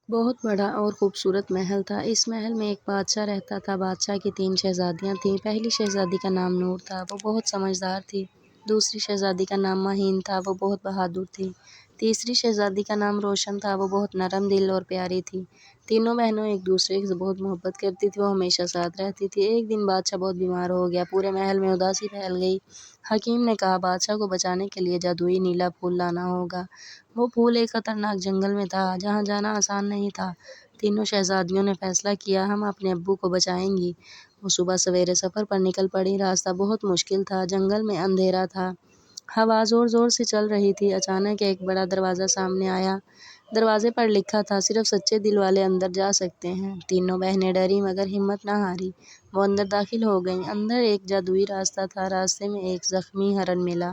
بہت بڑا اور خوبصورت محل تھا۔ اس محل میں ایک بادشاہ رہتا تھا۔ بادشاہ کی 3 شہزادیاں تھیں۔ پہلی شہزادی کا نام نور تھا، وہ بہت سمجھدار تھی۔ دوسری شہزادی کا نام مہین تھا، وہ بہت بہادر تھی۔ تیسری شہزادی کا نام روشن تھا، وہ بہت نرم دل اور پیاری تھی۔ تینوں بہنوں ایک دوسرے سے بہت محبت کرتی تھیں، وہ ہمیشہ ساتھ رہتی تھیں۔ ایک دن بادشاہ بہت بیمار ہو گیا، پورے محل میں اداسی پھیل گئی۔ حکیم نے کہا بادشاہ کو بچانے کے لیے جادوئی نیلا پھول لانا ہوگا۔ وہ پھول ایک خطرناک جنگل میں تھا، جہاں جانا آسان نہیں تھا۔ تینوں شہزادیوں نے فیصلہ کیا، ہم اپنے ابو کو بچائیں گی۔ وہ صبح سویرے سفر پر نکل پڑی۔ راستہ بہت مشکل تھا، جنگل میں اندھیرا تھا، ہوا زور زور سے چل رہی تھی۔ اچانک ایک بڑا دروازہ سامنے آیا۔ دروازے پر لکھا تھا، صرف سچے دل والے اندر جا سکتے ہیں۔ تینوں بہنیں ڈری مگر ہمت نہ ہاری۔ وہ اندر داخل ہو گئیں۔ اندر ایک جادوئی راستہ تھا۔ راستے میں ایک زخمی ہرن ملا۔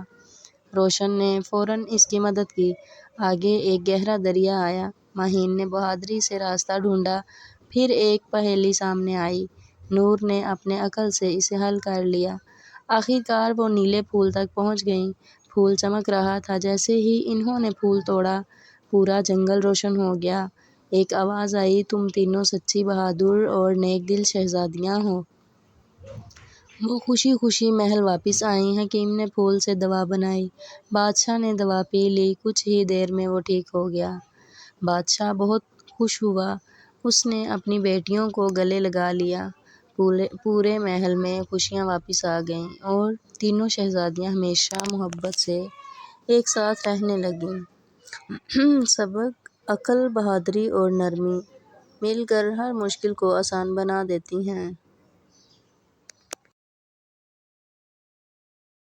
روشن نے فوراً اس کی مدد کی۔ آگے ایک گہرا دریا آیا۔ مہین نے بہادری سے راستہ ڈھونڈا۔ پھر ایک پہیلی سامنے آئی۔ نور نے اپنے عقل سے اسے حل کر لیا۔ آخر کار وہ نیلے پھول تک پہنچ گئیں۔ پھول چمک رہا تھا۔ جیسے ہی انہوں نے پھول توڑا، پورا جنگل روشن ہو گیا۔ ایک آواز آئی، تم تینوں سچی، بہادر اور نیک دل شہزادیاں ہو۔ وہ خوشی خوشی محل واپس آئیں۔ حکیم نے پھول سے دوا بنائی۔ بادشاہ نے دوا پی لی۔ کچھ ہی دیر میں وہ ٹھیک ہو گیا۔ بادشاہ بہت خوش ہوا۔ اس نے اپنی بیٹیوں کو گلے لگا لیا۔ پورے محل میں خوشیاں واپس آ گئیں اور تینوں شہزادیاں ہمیشہ محبت سے ایک ساتھ رہنے لگیں۔ سبق: عقل، بہادری اور نرمی مل کر ہر مشکل کو آسان بنا دیتی ہیں۔